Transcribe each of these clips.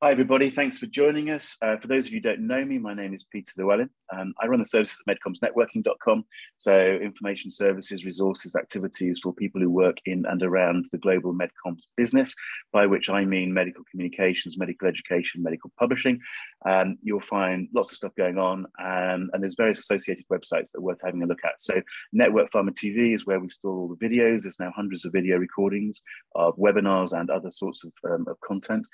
Hi, everybody. Thanks for joining us. For those of you who don't know me, my name is Peter Llewellyn. I run the services at MedComms so information services, resources, activities for people who work in and around the global MedComms business, by which I mean medical communications, medical education, medical publishing. You'll find lots of stuff going on, and there's various associated websites that are worth having a look at. So NetworkPharma TV is where we store all the videos. There's now hundreds of video recordings of webinars and other sorts of content.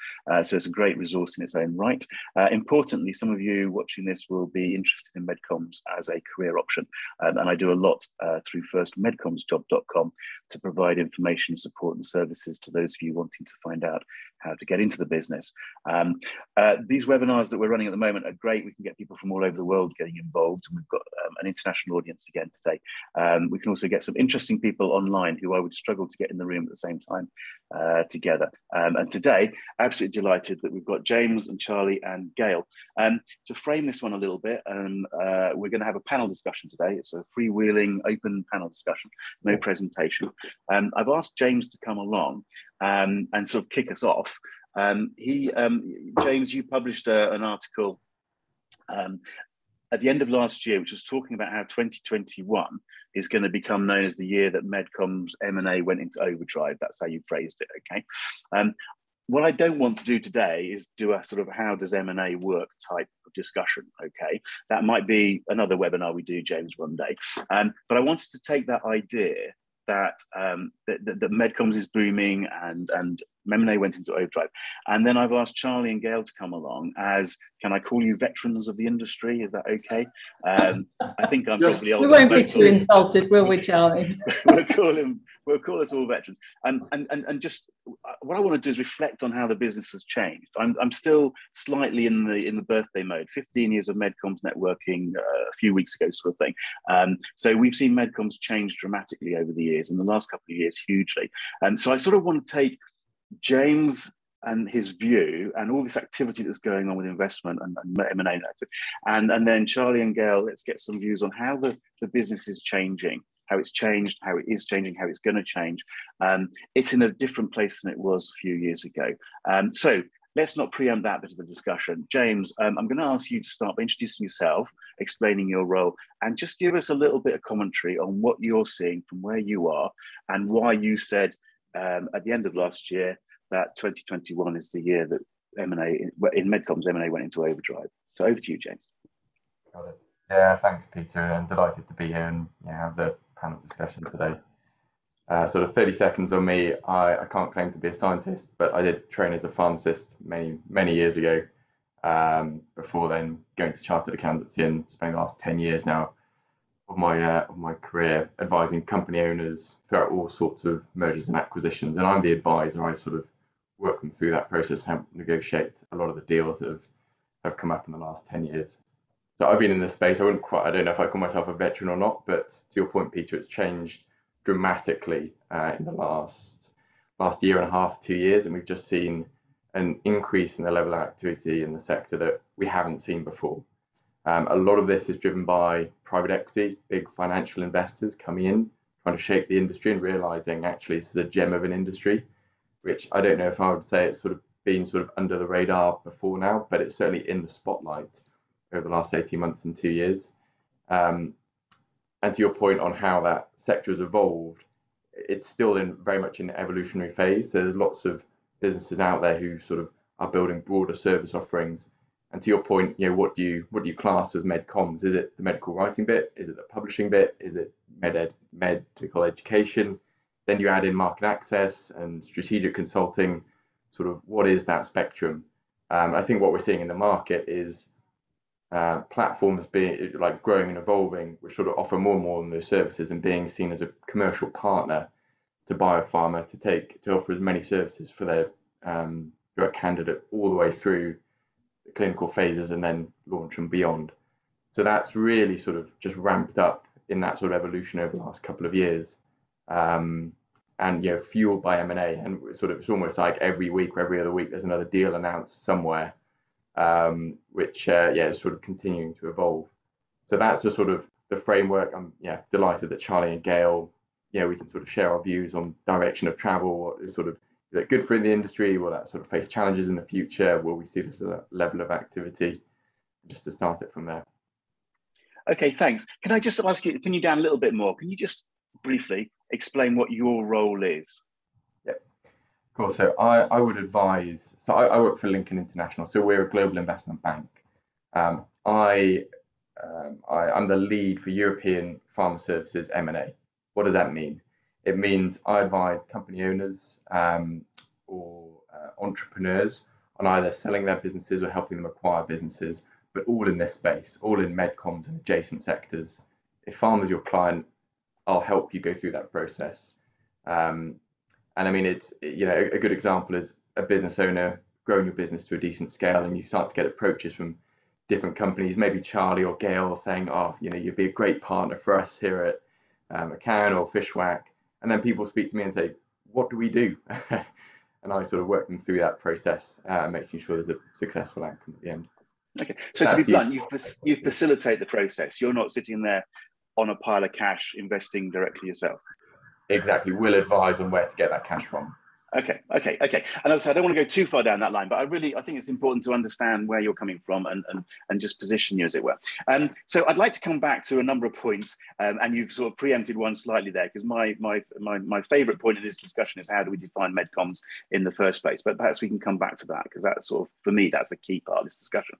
So it's a great resource in its own right. Importantly, some of you watching this will be interested in MedComms as a career option. And I do a lot through first medcommsjob.com to provide information, support and services to those of you wanting to find out how to get into the business. These webinars that we're running at the moment are great. We can get people from all over the world getting involved. And we've got an international audience again today. We can also get some interesting people online who I would struggle to get in the room at the same time together. And today, absolutely delighted that we've got James and Charlie and Gail. To frame this one a little bit, we're going to have a panel discussion today. It's a freewheeling, open panel discussion, no presentation. I've asked James to come along and sort of kick us off. James, you published an article at the end of last year, which was talking about how 2021 is going to become known as the year that MedComms M&A went into overdrive. That's how you phrased it, okay? What I don't want to do today is do a sort of how does M&A work type of discussion, okay? That might be another webinar we do, James, one day. But I wanted to take that idea that that MedComms is booming and M&A went into overdrive. And then I've asked Charlie and Gail to come along as, can I call you veterans of the industry? Is that okay? I think I'm probably older. We won't be too insulted, will we, Charlie? We'll call us all veterans. And just what I want to do is reflect on how the business has changed. I'm still slightly in the birthday mode. 15 years of MedComms networking a few weeks ago, sort of thing. So we've seen MedComms change dramatically over the years, in the last couple of years, hugely. And so I sort of want to take James and his view and all this activity that's going on with investment and M&A and then Charlie and Gail, let's get some views on how the business is changing, how it's changed, how it is changing, how it's going to change. It's in a different place than it was a few years ago. So let's not preempt that bit of the discussion. James, I'm going to ask you to start by introducing yourself, explaining your role, and just give us a little bit of commentary on what you're seeing from where you are and why you said at the end of last year that 2021 is the year that M&A in MedComms M&A went into overdrive. So over to you, James. Got it. Yeah, thanks, Peter, and delighted to be here and have the panel discussion today. Sort of 30 seconds on me. I can't claim to be a scientist, but I did train as a pharmacist many years ago. Before then, going to chartered accountancy and spending the last 10 years now of my career advising company owners throughout all sorts of mergers and acquisitions. And I'm the advisor. I sort of work them through that process and help negotiate a lot of the deals that have come up in the last 10 years. So I've been in this space. I don't know if I call myself a veteran or not, but to your point, Peter, it's changed dramatically in the last year and a half, 2 years, and we've just seen an increase in the level of activity in the sector that we haven't seen before. A lot of this is driven by private equity, big financial investors coming in, trying to shape the industry and realizing actually this is a gem of an industry, which I don't know if I would say it's sort of been sort of under the radar before now, but it's certainly in the spotlight over the last 18 months and 2 years. And to your point on how that sector has evolved, it's still very much in the evolutionary phase. So there's lots of businesses out there who sort of are building broader service offerings. And to your point, what do you class as MedComms? Is it the medical writing bit? Is it the publishing bit? Is it medical education? Then you add in market access and strategic consulting. Sort of what is that spectrum? I think what we're seeing in the market is platforms being like growing and evolving, which sort of offer more and more of those services and being seen as a commercial partner to biopharma to offer as many services for their drug candidate all the way through the clinical phases and then launch and beyond. So that's really sort of just ramped up in that sort of evolution over the last couple of years, and fueled by M&A. And it's almost like every week or every other week there's another deal announced somewhere, which is sort of continuing to evolve. So that's the sort of the framework. I'm delighted that Charlie and Gail, we can sort of share our views on direction of travel, what is sort of that good for the industry? Will that sort of face challenges in the future? Will we see this level of activity? Just to start it from there. Okay, thanks. Can I just ask you, can you down a little bit more? Can you just briefly explain what your role is? Yeah, cool. So I would advise, so I work for Lincoln International. So we're a global investment bank. I'm the lead for European Pharma Services M&A. What does that mean? It means I advise company owners or entrepreneurs on either selling their businesses or helping them acquire businesses, but all in this space, all in MedComms and adjacent sectors. If pharma is your client, I'll help you go through that process. And I mean, it's, you know, a good example is a business owner growing your business to a decent scale, and you start to get approaches from different companies, maybe Charlie or Gail saying, oh, you know, you'd be a great partner for us here at McCann or Fishawack. And then people speak to me and say, what do we do? And I sort of work them through that process, making sure there's a successful outcome at the end. Okay, so to be blunt, you facilitate the process. You're not sitting there on a pile of cash investing directly yourself. Exactly, we'll advise on where to get that cash from. Okay. And as I said, I don't want to go too far down that line, but I think it's important to understand where you're coming from and just position you, as it were. So I'd like to come back to a number of points, and you've sort of preempted one slightly there, because my favourite point in this discussion is how do we define MedComms in the first place? But perhaps we can come back to that, because that's sort of, for me, that's a key part of this discussion.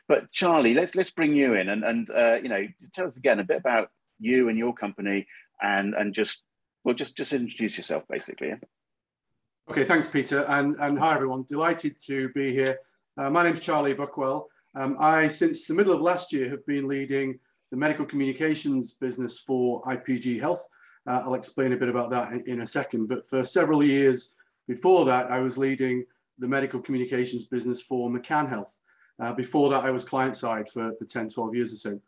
But Charlie, let's bring you in and you know, tell us again a bit about you and your company, and just introduce yourself, basically. Yeah? Okay, thanks, Peter, and hi everyone. Delighted to be here. My name's Charlie Buckwell. I, since the middle of last year, have been leading the medical communications business for IPG Health. I'll explain a bit about that in a second, but for several years before that, I was leading the medical communications business for McCann Health. Before that, I was client side for 10, 12 years or so.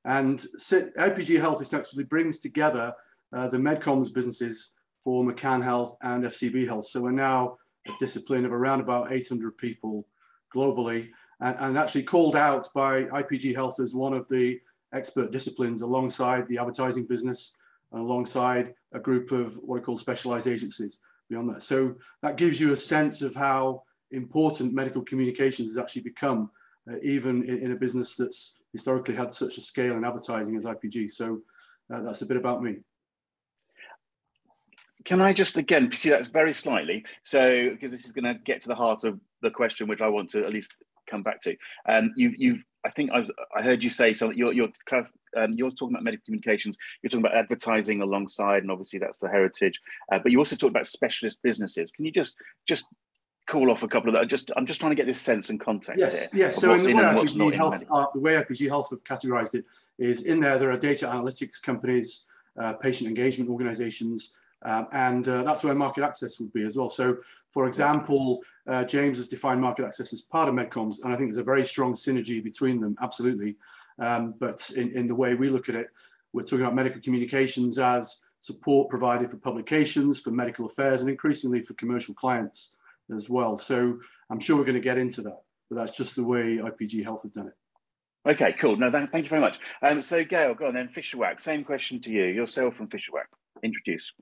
And IPG Health essentially brings together the MedComms businesses for McCann Health and FCB Health. So we're now a discipline of around about 800 people globally, and actually called out by IPG Health as one of the expert disciplines alongside the advertising business and alongside a group of what are called specialized agencies beyond that. So that gives you a sense of how important medical communications has actually become, even in a business that's historically had such a scale in advertising as IPG. So that's a bit about me. Can I just again pursue that very slightly? So, because this is going to get to the heart of the question, which I want to at least come back to. I think I heard you say something. You're talking about medical communications. You're talking about advertising alongside, and obviously that's the heritage. But you also talked about specialist businesses. Can you just call off a couple of that? I'm just trying to get this sense and context here. Yes. So in the way IPG Health have categorized it is in there are data analytics companies, patient engagement organizations, and that's where market access would be as well. So, for example, James has defined market access as part of MedComms, and I think there's a very strong synergy between them, absolutely. But in the way we look at it, we're talking about medical communications as support provided for publications, for medical affairs, and increasingly for commercial clients as well. So I'm sure we're going to get into that, but that's just the way IPG Health have done it. Okay, cool. No, thank you very much. So Gail, go on then. Fishawack, same question to you. Yourself from Fishawack. Introduce.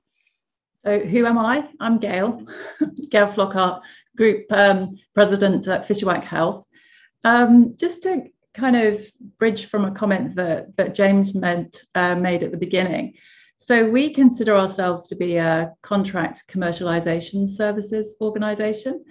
So who am I? I'm Gail, Gail Flockhart, Group President at Fishawack Health. Just to kind of bridge from a comment that James made at the beginning. So we consider ourselves to be a contract commercialization services organisation.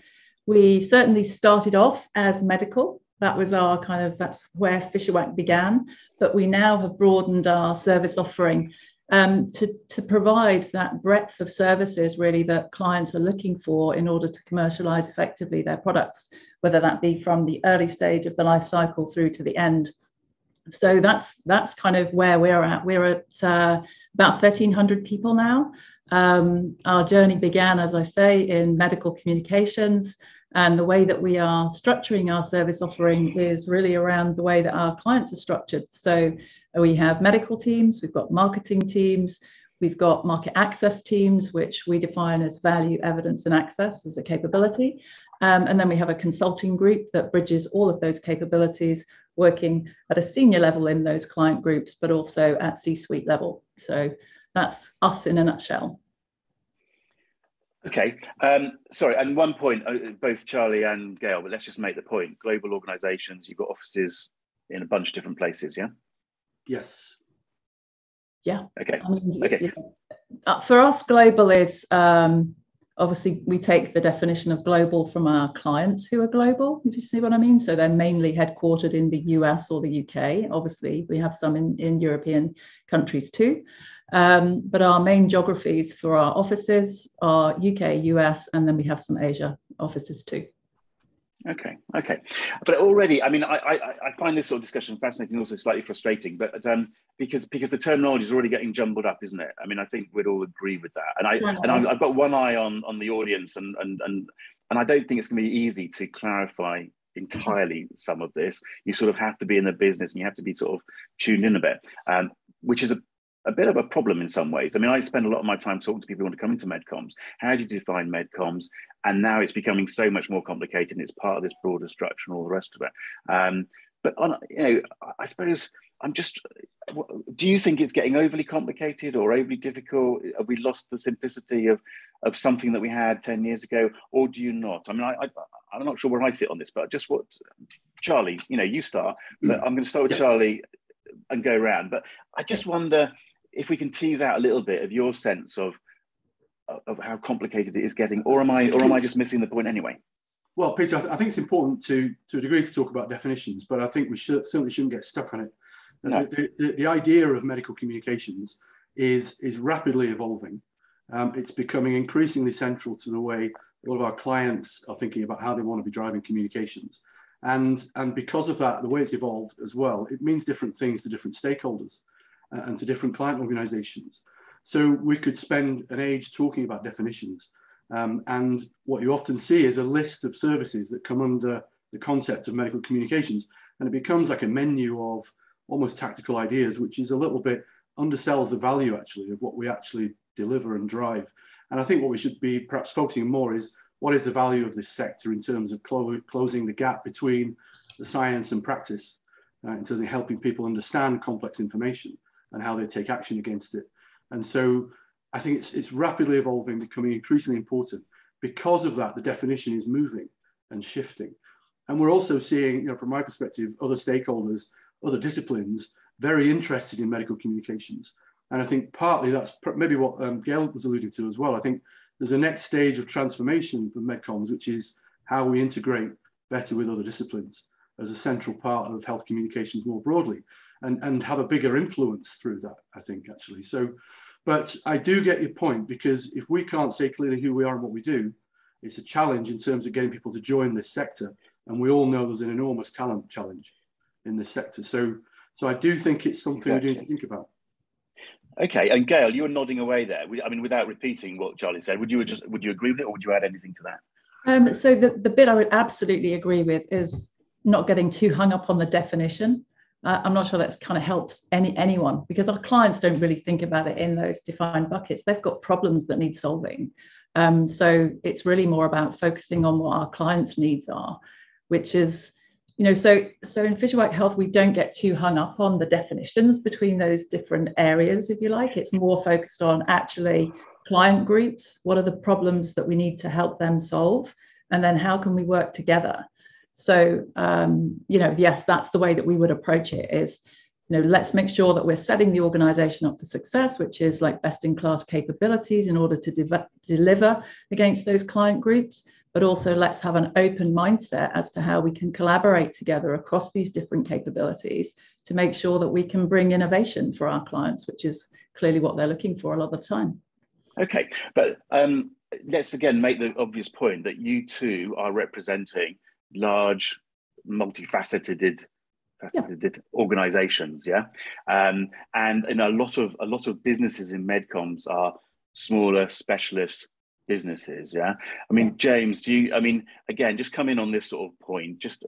We certainly started off as medical. That was that's where Fishawack began. But we now have broadened our service offering to provide that breadth of services really that clients are looking for in order to commercialize effectively their products, whether that be from the early stage of the life cycle through to the end. So that's kind of where we're at. We're at about 1,300 people now. Our journey began, as I say, in medical communications, and the way that we are structuring our service offering is really around the way that our clients are structured. So we have medical teams, we've got marketing teams, we've got market access teams, which we define as value, evidence, and access as a capability. And then we have a consulting group that bridges all of those capabilities, working at a senior level in those client groups, but also at C-suite level. So that's us in a nutshell. Okay, sorry, and one point, both Charlie and Gail, but let's just make the point. Global organizations, you've got offices in a bunch of different places, yeah? Yes. Yeah. Okay, I mean, okay. For us, global is, obviously, we take the definition of global from our clients who are global, if you see what I mean. So they're mainly headquartered in the US or the UK. Obviously, we have some in European countries too. But our main geographies for our offices are UK, US, and then we have some Asia offices too. Okay. But already, I mean, I find this sort of discussion fascinating, also slightly frustrating, but because the terminology is already getting jumbled up, isn't it? I mean, I think we'd all agree with that. And I've got one eye on the audience, and I don't think it's going to be easy to clarify entirely some of this. You sort of have to be in the business, and you have to be sort of tuned in a bit, which is a bit of a problem in some ways. I mean, I spend a lot of my time talking to people who want to come into MedComms. How do you define MedComms? And now it's becoming so much more complicated, and it's part of this broader structure and all the rest of it. But I suppose do you think it's getting overly complicated or overly difficult? Have we lost the simplicity of something that we had 10 years ago, or do you not? I mean, I'm not sure where I sit on this, but just Charlie, you start, but I'm going to start with Charlie and go around. But I just wonder if we can tease out a little bit of your sense of how complicated it is getting, or am I just missing the point anyway? Well, Peter, I think it's important to a degree to talk about definitions, but I think we certainly shouldn't get stuck on it. No. The idea of medical communications is rapidly evolving. It's becoming increasingly central to the way a lot of our clients are thinking about how they want to be driving communications. And because of that, the way it's evolved as well, it means different things to different stakeholders and to different client organizations. So we could spend an age talking about definitions. And what you often see is a list of services that come under the concept of medical communications. And it becomes like a menu of almost tactical ideas, which is a little bit undersells the value actually of what we actually deliver and drive. And I think what we should be perhaps focusing more is what is the value of this sector in terms of closing the gap between the science and practice, in terms of helping people understand complex information and how they take action against it. And so I think it's rapidly evolving, becoming increasingly important. Because of that, the definition is moving and shifting. And we're also seeing, from my perspective, other stakeholders, other disciplines, very interested in medical communications. And I think partly that's maybe what Gail was alluding to as well. I think there's a next stage of transformation for MedComms, which is how we integrate better with other disciplines as a central part of health communications more broadly, and have a bigger influence through that, I think, actually. So, but I do get your point, because if we can't say clearly who we are and what we do, it's a challenge in terms of getting people to join this sector. And we all know there's an enormous talent challenge in this sector. So I do think it's something we need to think about. Okay, and Gail, you were nodding away there. I mean, without repeating what Charlie said, would you agree with it, or would you add anything to that? So the bit I would absolutely agree with is not getting too hung up on the definition. I'm not sure that kind of helps anyone, because our clients don't really think about it in those defined buckets. They've got problems that need solving. So it's really more about focusing on what our clients' needs are, which is, so in Fishawack Health, we don't get too hung up on the definitions between those different areas, if you like. It's more focused on actually client groups. What are the problems that we need to help them solve? And then how can we work together? So, yes, that's the way that we would approach it is, let's make sure that we're setting the organization up for success, which is like best-in-class capabilities in order to deliver against those client groups. But also let's have an open mindset as to how we can collaborate together across these different capabilities to make sure that we can bring innovation for our clients, which is clearly what they're looking for a lot of the time. Okay, but let's again make the obvious point that you two are representing large, multifaceted organizations, yeah? And a lot of businesses in MedComms are smaller specialist businesses, yeah? I mean, James, again, just come in on this sort of point, just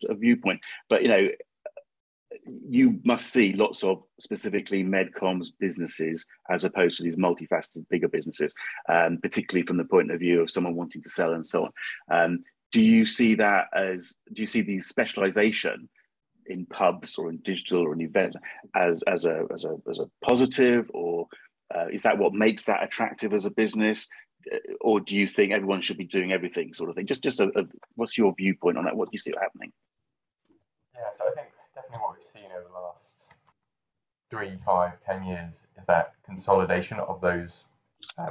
a viewpoint, but you must see lots of specifically MedComms businesses as opposed to these multifaceted bigger businesses, particularly from the point of view of someone wanting to sell and so on. Do you see the specialization in pubs or in digital or in event as a positive, or is that what makes that attractive as a business? or do you think everyone should be doing everything, sort of thing? What's your viewpoint on that? What do you see happening? Yeah, so I think definitely what we've seen over the last 3, 5, 10 years is that consolidation of those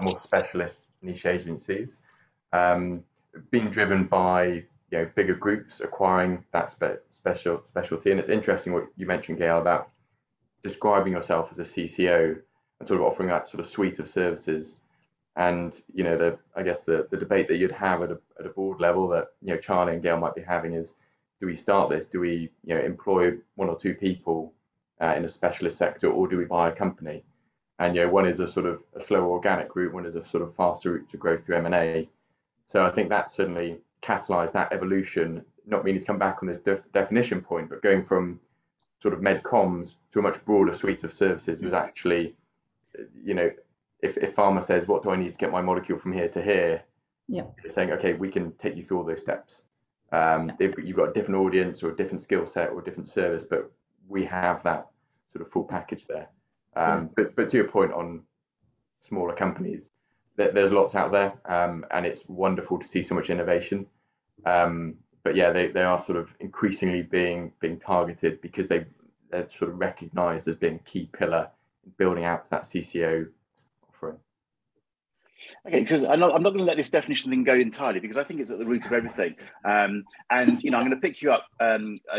more specialist niche agencies, being driven by bigger groups acquiring that specialty. And it's interesting what you mentioned, Gail, about describing yourself as a CCO and sort of offering that sort of suite of services. And I guess the debate that you'd have at a board level that Charlie and Gail might be having is, do we start this? Do we employ 1 or 2 people in a specialist sector, or do we buy a company? And one is a sort of a slower organic route, one is a sort of faster route to grow through M&A. So I think that certainly catalysed that evolution. Not meaning to come back on this definition point, but going from sort of MedComms to a much broader suite of services was actually, if pharma says, what do I need to get my molecule from here to here? Yeah. You're saying, okay, we can take you through all those steps. You've got a different audience or a different skill set or a different service, but we have that sort of full package there. But to your point on smaller companies, there's lots out there, and it's wonderful to see so much innovation. But yeah, they are sort of increasingly being targeted because they're sort of recognised as being a key pillar in building out that CCO offering. Okay, because I'm not going to let this definition thing go entirely, because I think it's at the root of everything. And I'm going to pick you up,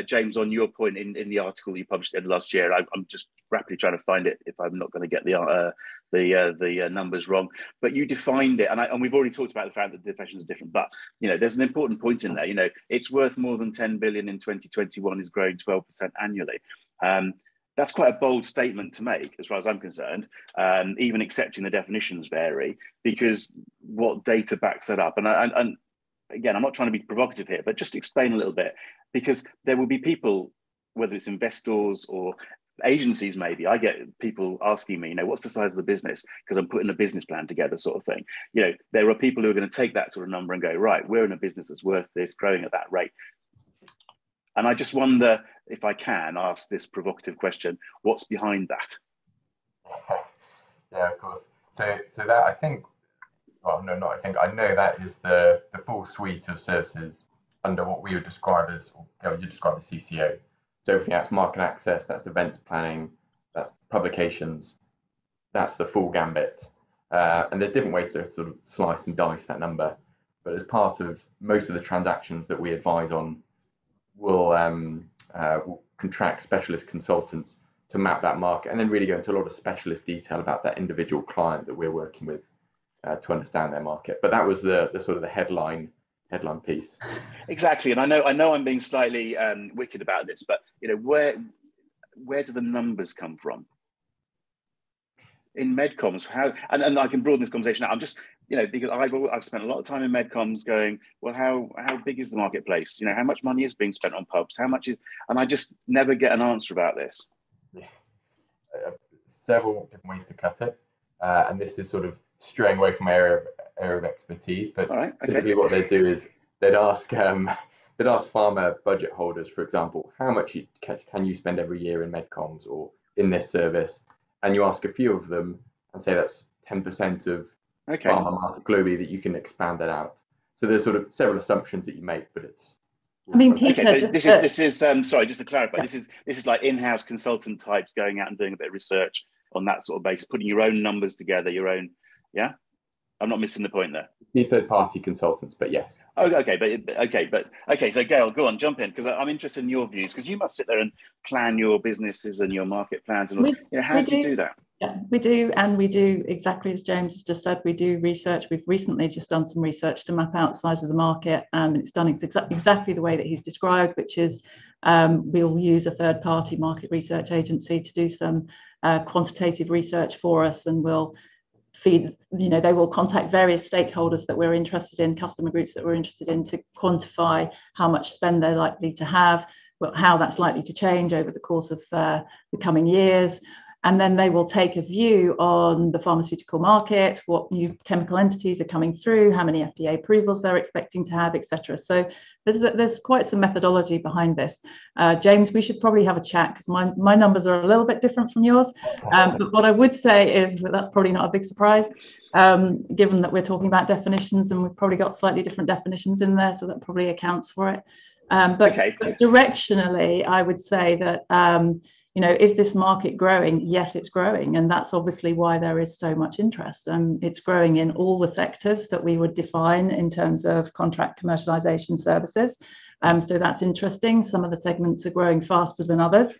James, on your point in the article that you published at the end of last year. I'm just rapidly trying to find it if I'm not going to get the numbers wrong. But you defined it, and we've already talked about the fact that the definitions are different. But there's an important point in there. It's worth more than 10 billion in 2021, is growing 12% annually. That's quite a bold statement to make, as far as I'm concerned, even accepting the definitions vary, because what data backs that up? And again, I'm not trying to be provocative here, but just explain a little bit, because there will be people, whether it's investors or agencies, maybe, I get people asking me, what's the size of the business? Because I'm putting a business plan together, sort of thing. There are people who are going to take that sort of number and go, right, we're in a business that's worth this, growing at that rate. And I just wonder if I can ask this provocative question: what's behind that? Yeah, of course. So that, I think, well, no, not I think, I know that is the full suite of services under what we would describe as, or you describe as CCO. So everything that's market access, that's events planning, that's publications, that's the full gambit. And there's different ways to sort of slice and dice that number. But as part of most of the transactions that we advise on, we'll contract specialist consultants to map that market, and then really go into a lot of specialist detail about that individual client that we're working with to understand their market. But that was the sort of the headline piece. Exactly, and I know I'm being slightly wicked about this, but where do the numbers come from in MedComms? How, and I can broaden this conversation out. I'm just because I've spent a lot of time in MedComms going, well, how big is the marketplace? How much money is being spent on pubs? How much is, and I just never get an answer about this. Yeah. Several different ways to cut it, and this is sort of straying away from my area of expertise. But okay. Typically, what they'd do is they'd ask pharma budget holders, for example, how much can you spend every year in MedComms or in this service, and you ask a few of them and say that's 10% of pharma market globally, that you can expand that out. So there's sort of several assumptions that you make, but it's. I mean, Peter, this is sorry, just to clarify, yeah. This is like in-house consultant types going out and doing a bit of research on that sort of basis, putting your own numbers together, your own. Yeah, I'm not missing the point there. The third-party consultants, but yes. Oh, okay. So Gail, go on, jump in, because I'm interested in your views, because you must sit there and plan your businesses and your market plans, and how do you do that? Yeah, we do, and we do exactly as James has just said. We do research. We've recently just done some research to map out size of the market, and it's done exactly the way that he's described, which is we'll use a third-party market research agency to do some quantitative research for us, and we'll feed, they will contact various stakeholders that we're interested in, customer groups that we're interested in, to quantify how much spend they're likely to have, how that's likely to change over the course of the coming years. And then they will take a view on the pharmaceutical market, what new chemical entities are coming through, how many FDA approvals they're expecting to have, etc. So there's quite some methodology behind this. James, we should probably have a chat, because my numbers are a little bit different from yours. But what I would say is that that's probably not a big surprise. given that we're talking about definitions, and we've probably got slightly different definitions in there, so that probably accounts for it. But directionally, I would say that, is this market growing? Yes, it's growing. And that's obviously why there is so much interest. It's growing in all the sectors that we would define in terms of contract commercialization services. So that's interesting. Some of the segments are growing faster than others.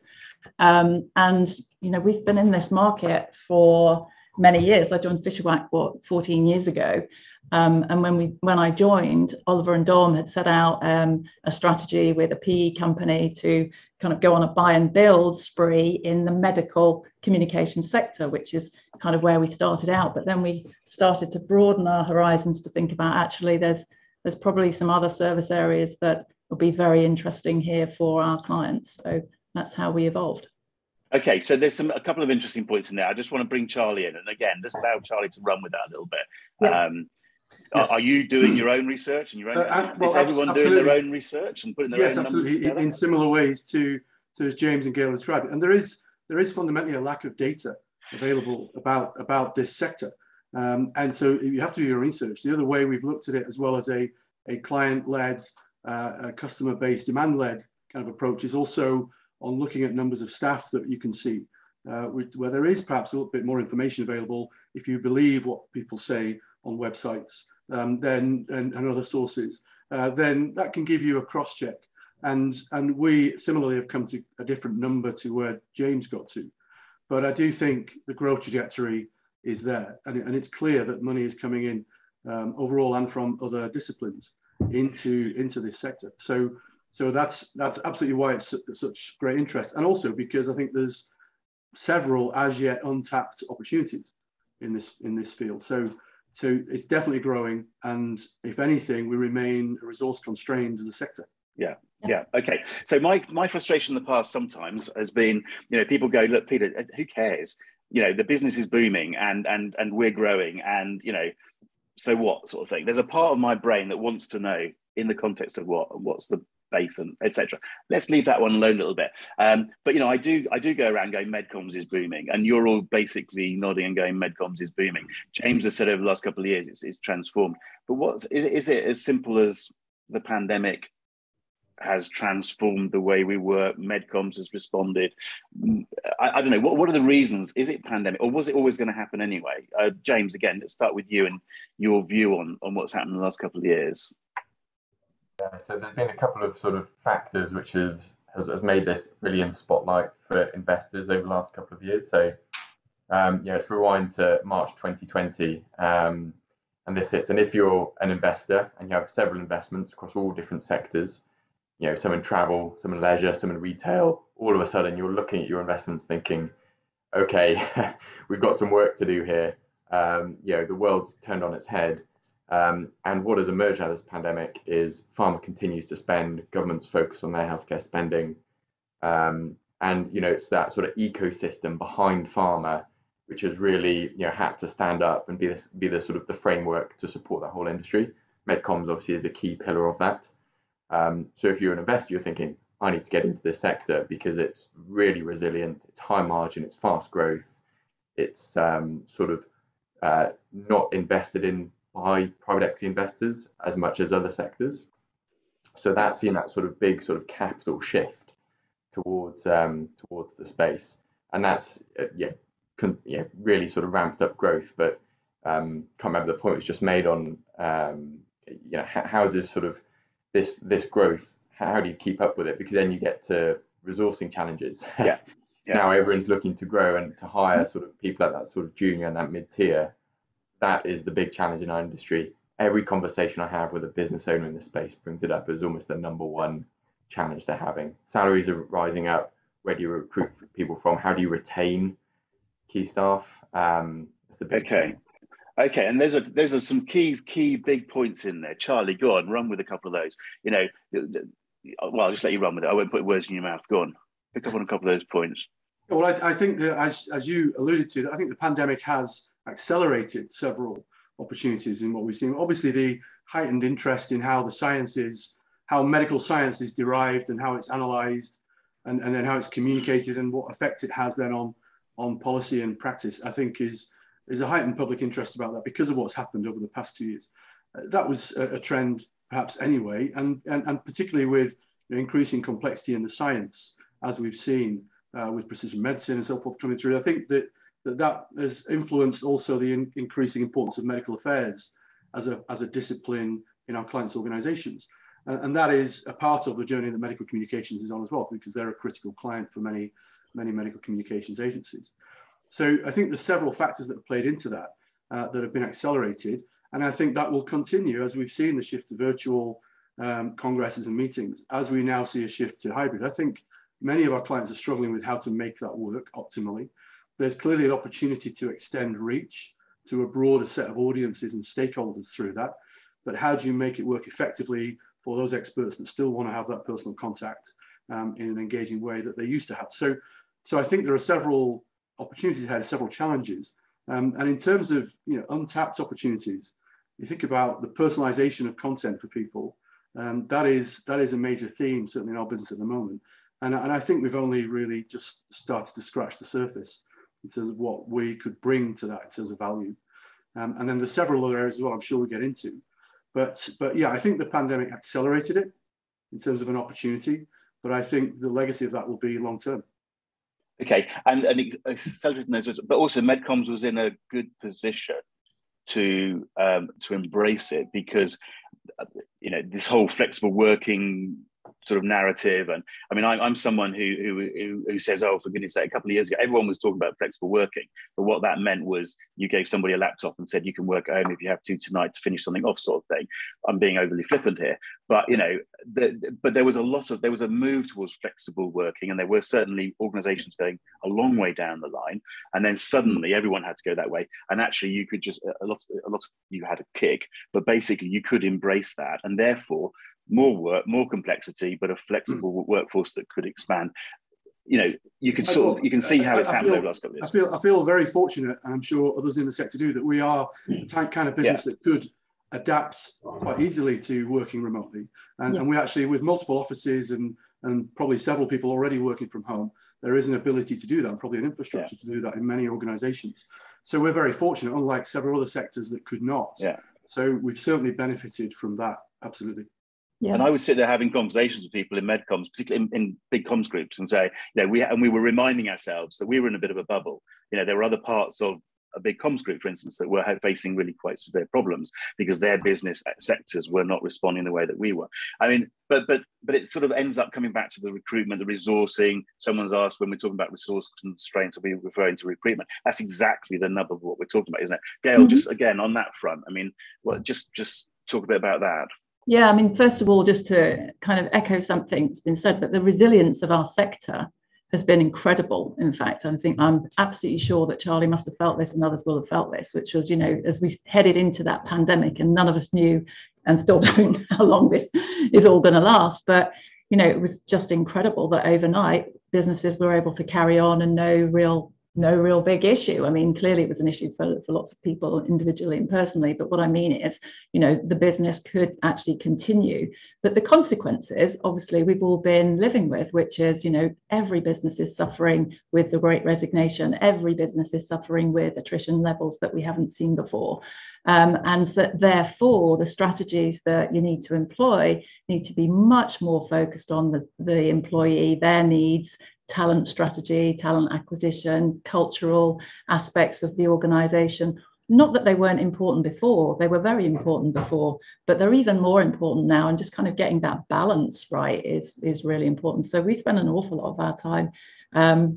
We've been in this market for many years. I joined Fishawack 14 years ago. And when I joined, Oliver and Dom had set out a strategy with a PE company to kind of go on a buy and build spree in the medical communication sector, which is kind of where we started out. But then we started to broaden our horizons to think about, actually, there's probably some other service areas that will be very interesting here for our clients. So that's how we evolved. Okay, so there's a couple of interesting points in there. I just want to bring Charlie in, and again, just allow Charlie to run with that a little bit. Yeah. Yes. Are you doing your own research and your own? Is everyone doing their own research and putting their own numbers together? In similar ways to as James and Gail described it. And there is fundamentally a lack of data available about this sector, and so you have to do your research. The other way we've looked at it, as well as a client-led, customer-based, demand-led kind of approach, is also on looking at numbers of staff that you can see, where there is perhaps a little bit more information available if you believe what people say on websites and other sources, then that can give you a cross-check. And we similarly have come to a different number to where James got to. But I do think the growth trajectory is there. And it's clear that money is coming in overall and from other disciplines into this sector. So that's absolutely why it's such great interest. And also because I think there's several as yet untapped opportunities in this field. So it's definitely growing, and if anything, we remain resource constrained as a sector. Yeah. Okay. So my frustration in the past sometimes has been, people go, look, Peter, who cares? The business is booming and we're growing, and so what, sort of thing. There's a part of my brain that wants to know, in the context of what's the base and etc. Let's leave that one alone a little bit. But I do go around going, MedComms is booming, and you're all basically nodding and going, MedComms is booming. James has said over the last couple of years it's transformed. But is it as simple as the pandemic has transformed the way we work? MedComms has responded. I don't know. What are the reasons? Is it pandemic, or was it always going to happen anyway? James, again, let's start with you and your view on what's happened in the last couple of years. Yeah, so there's been a couple of sort of factors which has made this really in the spotlight for investors over the last couple of years. So, let's rewind to March 2020, and if you're an investor and you have several investments across all different sectors, some in travel, some in leisure, some in retail, all of a sudden you're looking at your investments thinking, okay, we've got some work to do here. The world's turned on its head. And what has emerged out of this pandemic is pharma continues to spend, governments focus on their healthcare spending. It's that sort of ecosystem behind pharma, which has really, had to stand up and be the sort of the framework to support the whole industry. MedComms obviously is a key pillar of that. So if you're an investor, you're thinking, I need to get into this sector because it's really resilient, it's high margin, it's fast growth, it's not invested in by private equity investors as much as other sectors. So that's seen that sort of big sort of capital shift towards the space, and that's really sort of ramped up growth. But can't remember the point was just made on how does sort of this growth, how do you keep up with it? Because then you get to resourcing challenges. Yeah. Now everyone's looking to grow and to hire sort of people at that sort of junior and that mid-tier. That is the big challenge in our industry. Every conversation I have with a business owner in the space brings it up as almost the number one challenge they're having. Salaries are rising up. Where do you recruit people from? How do you retain key staff? It's the big challenge. Okay, and there's some key big points in there. Charlie, go on, run with a couple of those. I'll just let you run with it. I won't put words in your mouth. Go on, pick up on a couple of those points. Well, I think that as you alluded to, I think the pandemic has accelerated several opportunities in what we've seen. Obviously, the heightened interest in how medical science is derived and how it's analysed, and then how it's communicated and what effect it has then on policy and practice, I think is there's a heightened public interest about that because of what's happened over the past 2 years. That was a trend perhaps anyway, and particularly with increasing complexity in the science, as we've seen with precision medicine and so forth coming through. I think that has influenced also the increasing importance of medical affairs as a discipline in our clients' organizations. And that is a part of the journey that medical communications is on as well, because they're a critical client for many medical communications agencies. So I think there's several factors that have played into that that have been accelerated. And I think that will continue as we've seen the shift to virtual congresses and meetings. As we now see a shift to hybrid, I think many of our clients are struggling with how to make that work optimally. There's clearly an opportunity to extend reach to a broader set of audiences and stakeholders through that. But how do you make it work effectively for those experts that still want to have that personal contact in an engaging way that they used to have? So I think there are several opportunities ahead, several challenges. And in terms of untapped opportunities, you think about the personalization of content for people. That is a major theme, certainly in our business at the moment. And I think we've only really just started to scratch the surface in terms of what we could bring to that in terms of value. And then there's several other areas as well I'm sure we'll get into. But yeah, I think the pandemic accelerated it in terms of an opportunity, but I think the legacy of that will be long term. Okay, and accelerating those, but also MedComms was in a good position to embrace it, because this whole flexible working sort of narrative, and I mean, I'm someone who says, oh, for goodness sake, a couple of years ago everyone was talking about flexible working, but what that meant was you gave somebody a laptop and said you can work at home if you have to tonight to finish something off, sort of thing. I'm being overly flippant here, but but there was a move towards flexible working, and there were certainly organizations going a long way down the line, and then suddenly everyone had to go that way, and actually you could just a lot of you had a kick, but basically you could embrace that, and therefore more work, more complexity, but a flexible workforce that could expand. You can see how it's happened over the last couple of years. I feel very fortunate, and I'm sure others in the sector do, that we are the kind of business that could adapt quite easily to working remotely. And we actually, with multiple offices and probably several people already working from home, there is an ability to do that, and probably an infrastructure to do that in many organizations. So we're very fortunate, unlike several other sectors that could not. So we've certainly benefited from that, absolutely. Yeah. And I would sit there having conversations with people in MedComms, particularly in big comms groups, and say, we were reminding ourselves that we were in a bit of a bubble. There were other parts of a big comms group, for instance, that were facing really quite severe problems because their business sectors were not responding the way that we were. I mean, but it sort of ends up coming back to the recruitment, the resourcing. Someone's asked when we're talking about resource constraints, are we referring to recruitment? That's exactly the nub of what we're talking about, isn't it? Gail, just again on that front, I mean, just talk a bit about that. Yeah, I mean, first of all, just to kind of echo something that's been said, but the resilience of our sector has been incredible. In fact, I think I'm absolutely sure that Charlie must have felt this and others will have felt this, which was, as we headed into that pandemic, and none of us knew and still don't how long this is all going to last. But, it was just incredible that overnight businesses were able to carry on and no real big issue. I mean, clearly it was an issue for lots of people individually and personally, but what I mean is, the business could actually continue. But the consequences, obviously, we've all been living with, which is, every business is suffering with the Great Resignation. Every business is suffering with attrition levels that we haven't seen before. And that therefore, the strategies that you need to employ need to be much more focused on the employee, their needs, talent strategy, talent acquisition, cultural aspects of the organization. Not that they weren't important before, they were very important before, but they're even more important now, and just kind of getting that balance right is really important. So we spend an awful lot of our time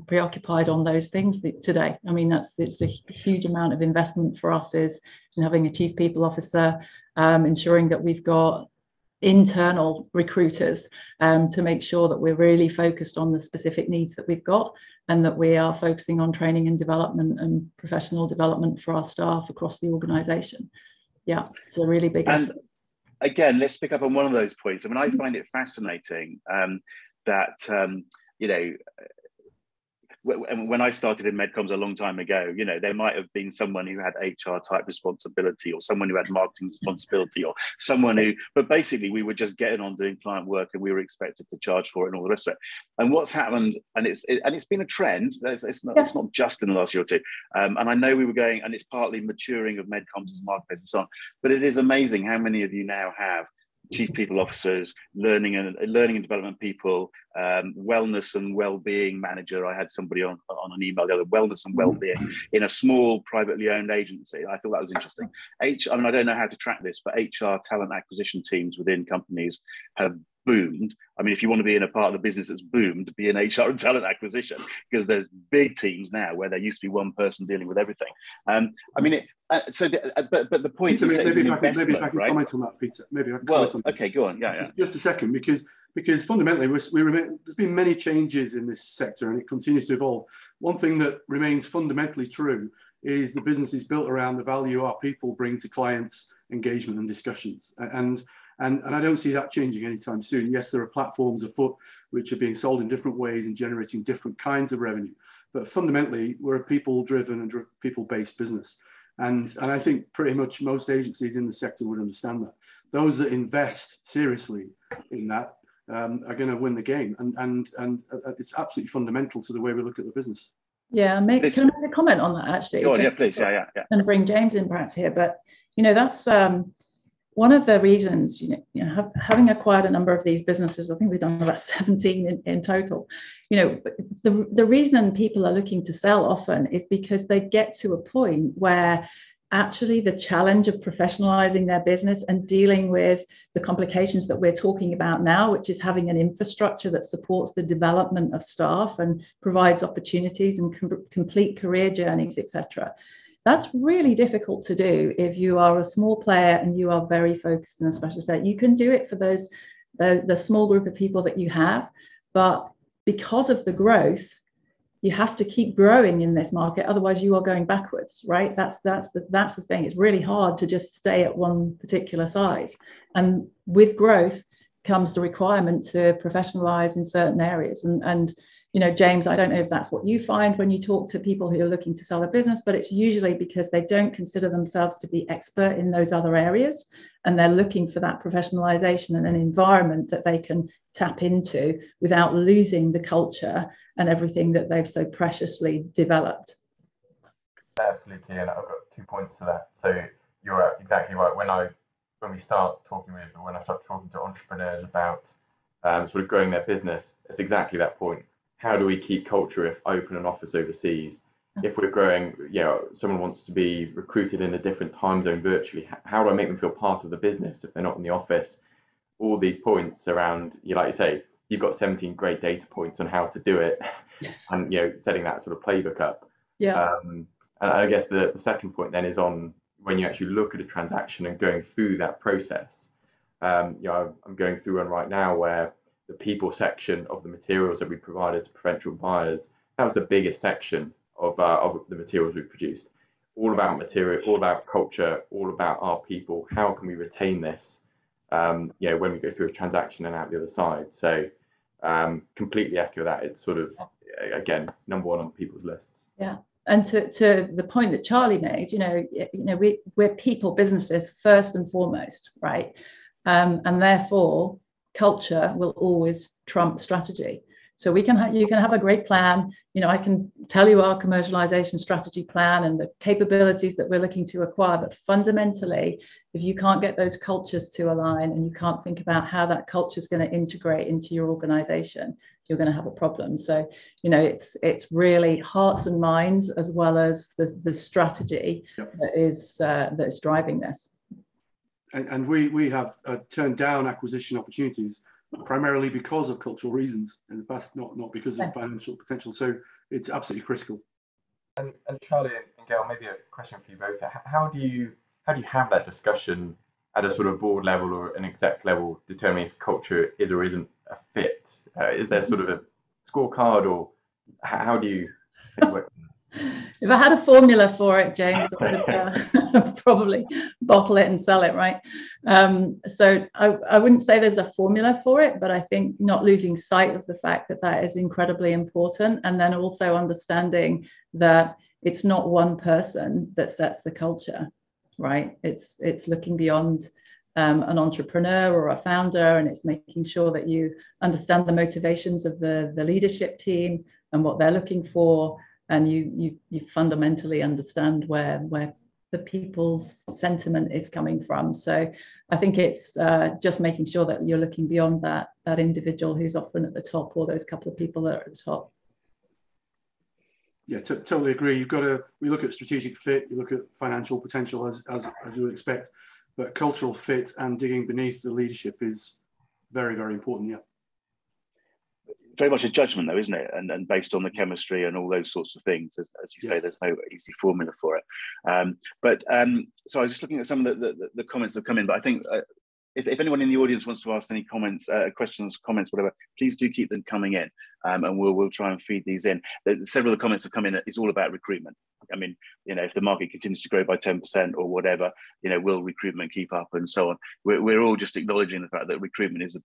preoccupied on those things today. I mean, it's a huge amount of investment for us is in having a chief people officer, ensuring that we've got internal recruiters to make sure that we're really focused on the specific needs that we've got, and that we are focusing on training and development and professional development for our staff across the organisation. Yeah, it's a really big effort. Again, let's pick up on one of those points. I mean, I find it fascinating that when I started in MedComms a long time ago, you know, there might have been someone who had HR type responsibility, or someone who had marketing responsibility, or someone who, but basically we were just getting on doing client work, and we were expected to charge for it and all the rest of it. And what's happened, and it's been a trend. It's not just in the last year or two. And I know we were going, and it's partly maturing of MedComms as a marketplace and so on. But it is amazing how many of you now have chief people officers, learning and development people, wellness and well-being manager. I had somebody on an email the other, wellness and well-being in a small privately owned agency. I thought that was interesting. I mean, I don't know how to track this, but HR talent acquisition teams within companies have boomed. I mean, if you want to be in a part of the business that's boomed, be in HR and talent acquisition, because there's big teams now where there used to be one person dealing with everything. I mean, but the point Peter, is, maybe if I can comment on that, Peter. Maybe I can comment on that. Okay, go on. Just a second, because fundamentally there's been many changes in this sector, and it continues to evolve. One thing that remains fundamentally true is the business is built around the value our people bring to clients' engagement and discussions. And I don't see that changing anytime soon. Yes, there are platforms afoot which are being sold in different ways and generating different kinds of revenue. But fundamentally, we're a people-driven and people-based business. And I think pretty much most agencies in the sector would understand that. Those that invest seriously in that are going to win the game. And it's absolutely fundamental to the way we look at the business. Yeah, can I make a comment on that, actually? Go on, yeah, please. Yeah. I'm going to bring James in perhaps here, but, you know, that's one of the reasons, having acquired a number of these businesses. I think we've done about 17 in total. You know, the reason people are looking to sell often is because they get to a point where actually the challenge of professionalizing their business and dealing with the complications that we're talking about now, which is having an infrastructure that supports the development of staff and provides opportunities and complete career journeys, etc. That's really difficult to do if you are a small player and you are very focused in a specialist area. You can do it for the small group of people that you have, but because of the growth, you have to keep growing in this market. Otherwise, you are going backwards, right? That's the thing. It's really hard to just stay at one particular size. And with growth comes the requirement to professionalize in certain areas. And you know, James, I don't know if that's what you find when you talk to people who are looking to sell a business, but it's usually because they don't consider themselves to be expert in those other areas, and they're looking for that professionalization and an environment that they can tap into without losing the culture and everything that they've so preciously developed. Absolutely, and I've got 2 points to that. So you're exactly right. When I start talking to entrepreneurs about sort of growing their business, it's exactly that point. How do we keep culture if I open an office overseas? If we're growing, someone wants to be recruited in a different time zone virtually, how do I make them feel part of the business if they're not in the office? All these points around, like you say, you've got 17 great data points on how to do it, and setting that sort of playbook up. And I guess the second point then is on when you actually look at a transaction and going through that process. I'm going through one right now where the people section of the materials that we provided to potential buyers, that was the biggest section of the materials we produced. All about material, all about culture, all about our people. How can we retain this when we go through a transaction and out the other side? So completely echo that. It's sort of, again, number one on people's lists. Yeah. And to the point that Charlie made, we're people businesses first and foremost, right? And therefore, culture will always trump strategy. So you can have a great plan. I can tell you our commercialization strategy plan and the capabilities that we're looking to acquire. But fundamentally, if you can't get those cultures to align and you can't think about how that culture is going to integrate into your organization, you're going to have a problem. So, it's really hearts and minds as well as the strategy that is driving this. And we have turned down acquisition opportunities primarily because of cultural reasons in the past, not because of financial potential. So it's absolutely critical. And Charlie and Gail, maybe a question for you both. How do you have that discussion at a sort of board level or an exec level, determining if culture is or isn't a fit? Is there sort of a scorecard, or how do you work? If I had a formula for it, James, I would probably bottle it and sell it, right? So I wouldn't say there's a formula for it, but I think not losing sight of the fact that that is incredibly important, and then also understanding that it's not one person that sets the culture, right? It's looking beyond an entrepreneur or a founder, and it's making sure that you understand the motivations of the leadership team and what they're looking for, and you fundamentally understand where the people's sentiment is coming from. So I think it's just making sure that you're looking beyond that individual who's often at the top, or those couple of people that are at the top. Yeah, totally agree. We look at strategic fit, you look at financial potential as you would expect, but cultural fit and digging beneath the leadership is very, very important. Yeah. Very much a judgment, though, isn't it? And based on the chemistry and all those sorts of things, as you say, there's no easy formula for it. So I was just looking at some of the comments that have come in, but I think if anyone in the audience wants to ask any comments, questions, comments, whatever, please do keep them coming in, and we'll try and feed these in. Several of the comments that come in is all about recruitment. I mean, if the market continues to grow by 10% or whatever, will recruitment keep up and so on? We're all just acknowledging the fact that recruitment is a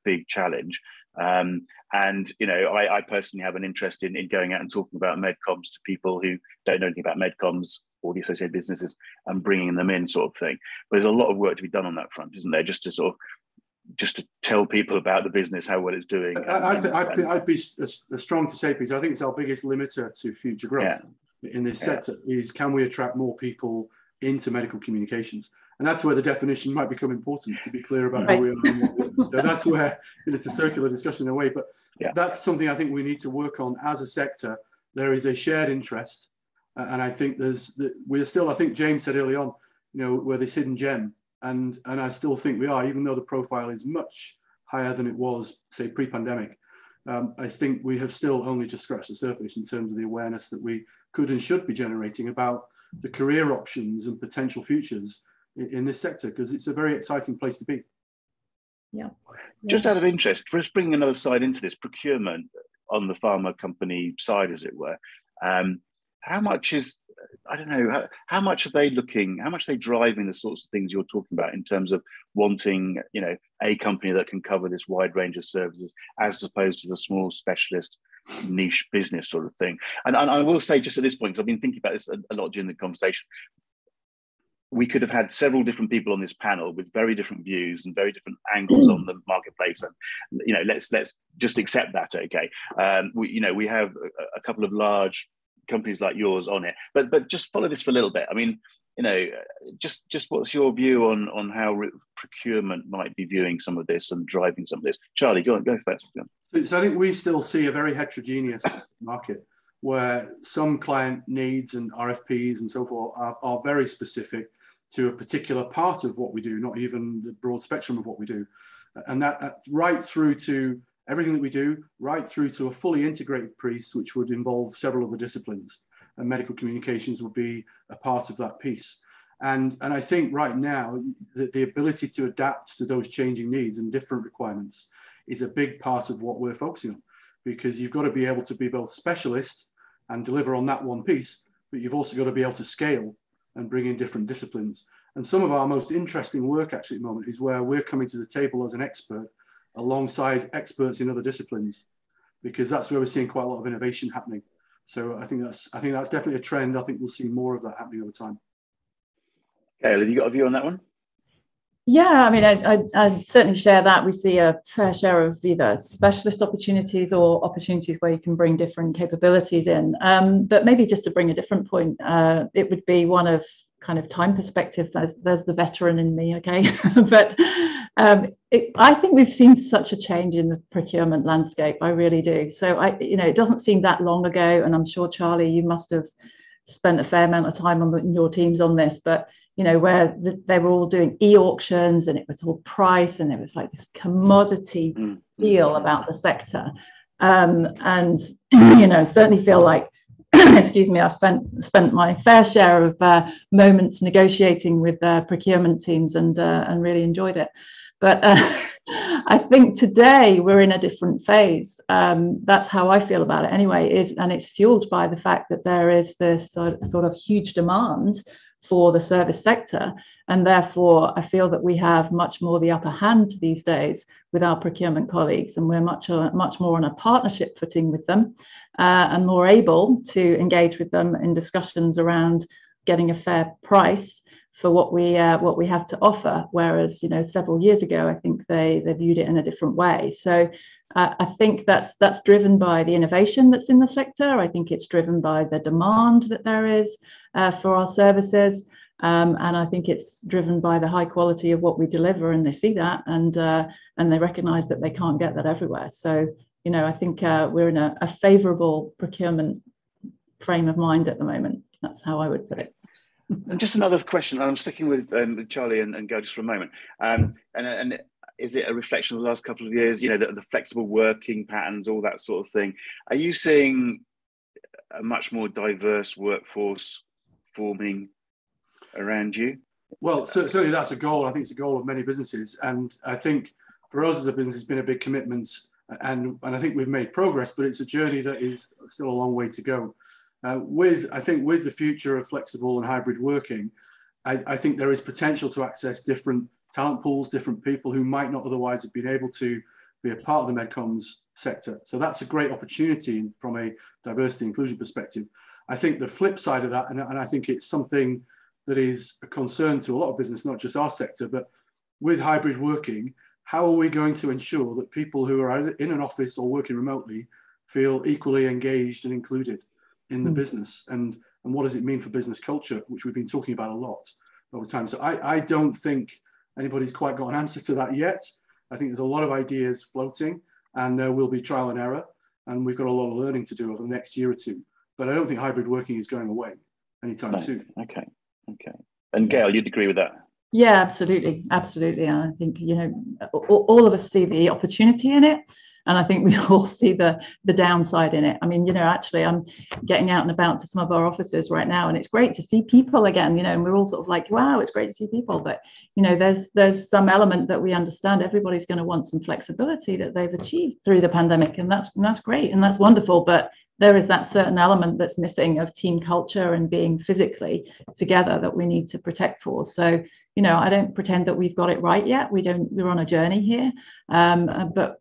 big challenge. And I personally have an interest in going out and talking about MedComms to people who don't know anything about MedComms or the associated businesses and bringing them in, sort of thing. But there's a lot of work to be done on that front, isn't there? Just to tell people about the business, how well it's doing. I'd be strong to say, Peter, I think it's our biggest limiter to future growth in this sector is, can we attract more people into medical communications? And that's where the definition might become important, to be clear about who we are and what we are. So that's where it's a circular discussion in a way, but that's something I think we need to work on as a sector. There is a shared interest, and I think I think James said early on, we're this hidden gem, and I still think we are, even though the profile is much higher than it was, say, pre-pandemic. I think we have still only just scratched the surface in terms of the awareness that we could and should be generating about the career options and potential futures in this sector, because it's a very exciting place to be. Yeah. Just out of interest, just bringing another side into this, procurement on the pharma company side, as it were. How much is, I don't know, how much are they looking, how much are they driving the sorts of things you're talking about in terms of wanting, a company that can cover this wide range of services as opposed to the small specialist niche business sort of thing? And I will say just at this point, because I've been thinking about this a lot during the conversation, we could have had several different people on this panel with very different views and very different angles on the marketplace, and let's just accept that. Okay, we have a couple of large companies like yours on it, but just follow this for a little bit. I mean, just what's your view on how procurement might be viewing some of this and driving some of this? Charlie, go first. So I think we still see a very heterogeneous market, where some client needs and RFPs and so forth are very specific to a particular part of what we do, not even the broad spectrum of what we do. And that right through to everything that we do, right through to a fully integrated piece, which would involve several of the disciplines. And medical communications would be a part of that piece. And I think right now, the ability to adapt to those changing needs and different requirements is a big part of what we're focusing on, because you've got to be able to be both specialist and deliver on that one piece, but you've also got to be able to scale and bring in different disciplines. And some of our most interesting work actually at the moment is where we're coming to the table as an expert alongside experts in other disciplines, because that's where we're seeing quite a lot of innovation happening. So I think that's definitely a trend. I think we'll see more of that happening over time. Gail, have you got a view on that one? Yeah, I mean, I certainly share that. We see a fair share of either specialist opportunities or opportunities where you can bring different capabilities in. But maybe just to bring a different point, it would be one of kind of time perspective. There's the veteran in me, okay? But I think we've seen such a change in the procurement landscape. I really do. So it doesn't seem that long ago, and I'm sure, Charlie, you must have spent a fair amount of time on your teams on this, but where they were all doing e-auctions and it was all price and it was like this commodity feel about the sector. And certainly feel like, excuse me, I've spent my fair share of moments negotiating with procurement teams and really enjoyed it. But I think today we're in a different phase. That's how I feel about it anyway, and it's fueled by the fact that there is this sort of huge demand for the service sector. And therefore, I feel that we have much more the upper hand these days with our procurement colleagues, and we're much more on a partnership footing with them, and more able to engage with them in discussions around getting a fair price for what we have to offer. Whereas, several years ago, I think they viewed it in a different way. So I think that's driven by the innovation that's in the sector. I think it's driven by the demand that there is for our services. And I think it's driven by the high quality of what we deliver, and they see that, and they recognise that they can't get that everywhere. So, I think we're in a favourable procurement frame of mind at the moment. That's how I would put it. And just another question, and I'm sticking with Charlie and Gail just for a moment. And is it a reflection of the last couple of years, the flexible working patterns, all that sort of thing? Are you seeing a much more diverse workforce forming around you? Well, certainly that's a goal. I think it's a goal of many businesses. And I think for us as a business, it's been a big commitment. And I think we've made progress, but it's a journey that is still a long way to go. With the future of flexible and hybrid working, I think there is potential to access different talent pools, different people who might not otherwise have been able to be a part of the MedComms sector. So that's a great opportunity from a diversity inclusion perspective. I think the flip side of that, and I think it's something that is a concern to a lot of business, not just our sector, but with hybrid working, how are we going to ensure that people who are either in an office or working remotely feel equally engaged and included in the business? And what does it mean for business culture, which we've been talking about a lot over time? So I don't think anybody's quite got an answer to that yet. I think there's a lot of ideas floating, and there will be trial and error, and we've got a lot of learning to do over the next year or two. But I don't think hybrid working is going away anytime soon. Okay. And Gail, you'd agree with that? Yeah, absolutely. I think, all of us see the opportunity in it. And I think we all see the downside in it. I mean, actually, I'm getting out and about to some of our offices right now, and it's great to see people again, and we're all sort of like, wow, it's great to see people. But, there's some element that we understand everybody's going to want some flexibility that they've achieved through the pandemic. And that's great. And that's wonderful. But there is that certain element that's missing of team culture and being physically together that we need to protect for. So, I don't pretend that we've got it right yet. We're on a journey here. But,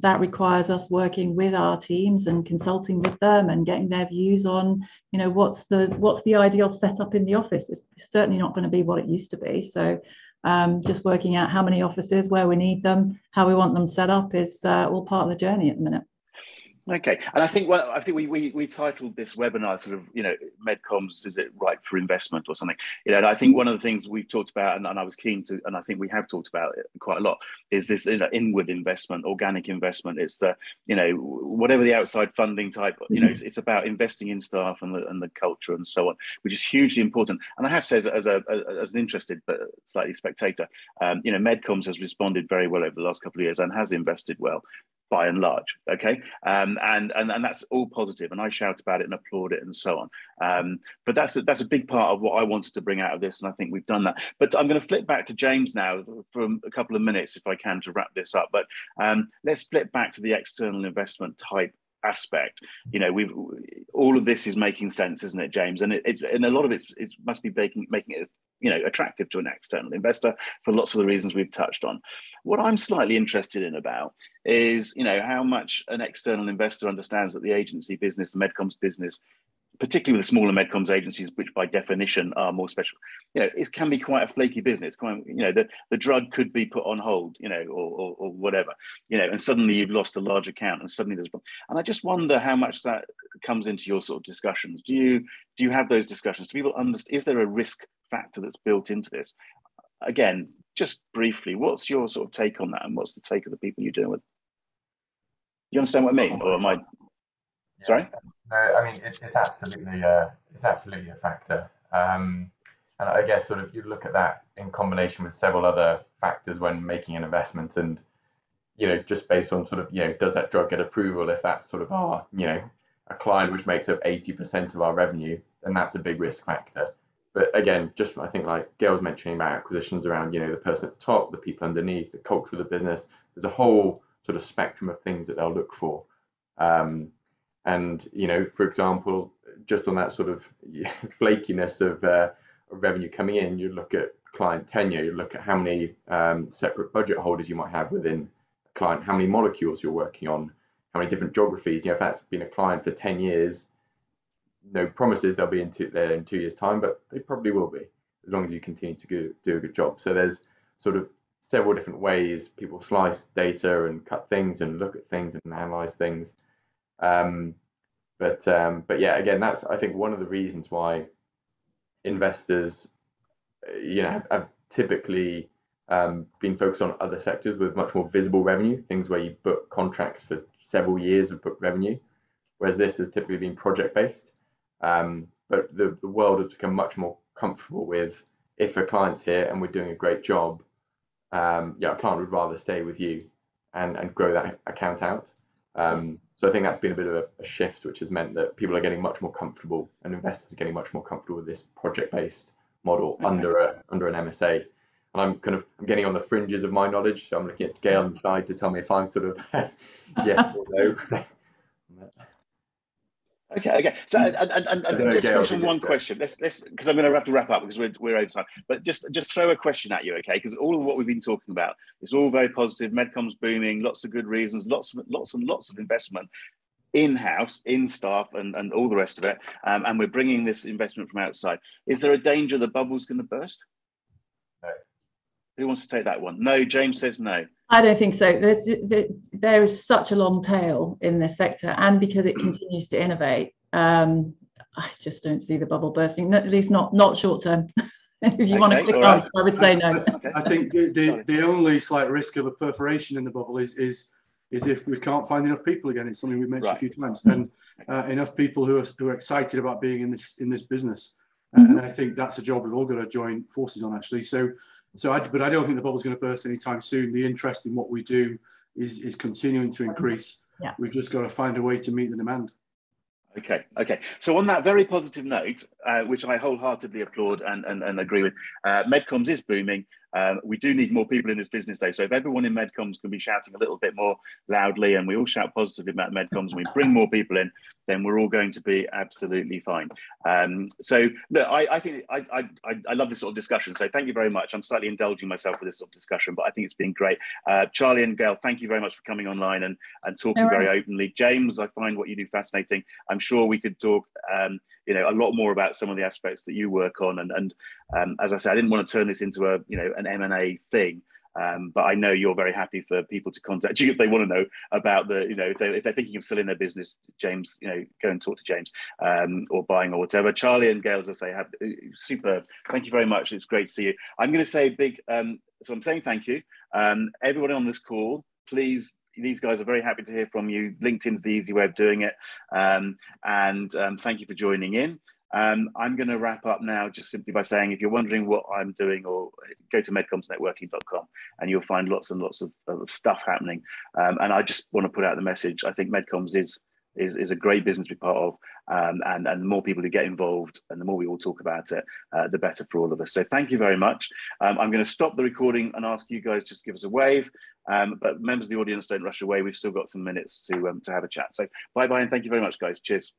that requires us working with our teams and consulting with them and getting their views on, what's the ideal setup in the office. It's certainly not going to be what it used to be. So just working out how many offices, where we need them, how we want them set up is all part of the journey at the minute. Okay, and I think we titled this webinar sort of, MedComms, is it right for investment or something? And I think one of the things we've talked about, and I was keen to, and I think we have talked about it quite a lot, is this inward investment, organic investment. It's the, whatever the outside funding type, it's about investing in staff and the culture and so on, which is hugely important. And I have to say, as an interested but slightly spectator, MedComms has responded very well over the last couple of years and has invested well, by and large, okay, and that's all positive, and I shout about it and applaud it and so on. But that's a big part of what I wanted to bring out of this, and I think we've done that. But I'm going to flip back to James now for a couple of minutes, if I can, to wrap this up. But let's flip back to the external investment type aspect. We've all of this is making sense, isn't it, James? And and a lot of it must be making it attractive to an external investor for lots of the reasons we've touched on. What I'm slightly interested in about is, how much an external investor understands that the agency business, the MedComms business, particularly with the smaller MedComms agencies, which by definition are more special, it can be quite a flaky business. The drug could be put on hold, or whatever, and suddenly you've lost a large account, and suddenly there's, and I just wonder how much that comes into your sort of discussions. Do you have those discussions? Do people understand? Is there a risk factor that's built into this? Again, just briefly, what's your sort of take on that, and what's the take of the people you're dealing with? You understand what I mean, or am I? Sorry. No, I mean it's absolutely a factor, and I guess sort of you look at that in combination with several other factors when making an investment, and just based on sort of does that drug get approval? If that's sort of our a client which makes up 80% of our revenue, then that's a big risk factor. But again, just I think like Gail was mentioning about acquisitions around, the person at the top, the people underneath, the culture of the business. There's a whole sort of spectrum of things that they'll look for. And, for example, just on that sort of flakiness of revenue coming in, you look at client tenure, you look at how many separate budget holders you might have within a client, how many molecules you're working on, how many different geographies. If that's been a client for 10 years, no promises they'll be there in 2 years' time, but they probably will be, as long as you continue to do a good job. So there's sort of several different ways people slice data and cut things and look at things and analyze things. But yeah, again, that's, I think, one of the reasons why investors, have typically been focused on other sectors with much more visible revenue, things where you book contracts for several years of book revenue, whereas this has typically been project-based. But the world has become much more comfortable with, if a client's here and we're doing a great job, a client would rather stay with you and grow that account out. So I think that's been a bit of a shift, which has meant that people are getting much more comfortable, and investors are getting much more comfortable with this project-based model under an MSA. And I'm getting on the fringes of my knowledge, so I'm looking at Gail and Clyde to tell me if I'm sort of yes or no. Okay. So, and just finish on one question. Let's because I'm going to have to wrap up because we're over time. But just throw a question at you, okay? Because all of what we've been talking about is all very positive. MedComms booming, lots of good reasons, lots of investment in-house, in staff, and all the rest of it. And we're bringing this investment from outside. Is there a danger the bubble's going to burst? No. Who wants to take that one? No. James says no. I don't think so. There is such a long tail in this sector, and because it continues to innovate, I just don't see the bubble bursting, at least not short term. If you want a quick answer, I would say no. I think the only slight risk of a perforation in the bubble is if we can't find enough people again. It's something we've mentioned a few times, and enough people who are excited about being in this business. And I think that's a job we've all got to join forces on, actually. But I don't think the bubble's going to burst anytime soon. The interest in what we do is continuing to increase. Yeah. We've just got to find a way to meet the demand. Okay. So on that very positive note, which I wholeheartedly applaud and agree with, MedComms is booming. We do need more people in this business, though. So if everyone in MedComms can be shouting a little bit more loudly, and we all shout positively about MedComms, and we bring more people in, then we're all going to be absolutely fine. So look, I think I love this sort of discussion. So thank you very much. I'm slightly indulging myself with this sort of discussion, but I think it's been great. Charlie and Gail, thank you very much for coming online and talking very openly. James, I find what you do fascinating. I'm sure we could talk a lot more about some of the aspects that you work on. And as I said, I didn't want to turn this into an M&A thing, but I know you're very happy for people to contact you if they want to know about if they're thinking of selling their business. James, go and talk to James, or buying or whatever. Charlie and Gail, as I say, have superb. Thank you very much. It's great to see you. I'm going to say big. So I'm saying thank you, everybody on this call. Please. These guys are very happy to hear from you. LinkedIn's the easy way of doing it. And thank you for joining in. I'm going to wrap up now just simply by saying, if you're wondering what I'm doing, or go to medcommsnetworking.com and you'll find lots and lots of stuff happening. And I just want to put out the message. I think MedComms is a great business to be part of. And the more people who get involved and the more we all talk about it, the better for all of us. So thank you very much. I'm going to stop the recording and ask you guys just to give us a wave. But members of the audience, don't rush away. We've still got some minutes to have a chat. So bye-bye and thank you very much, guys. Cheers.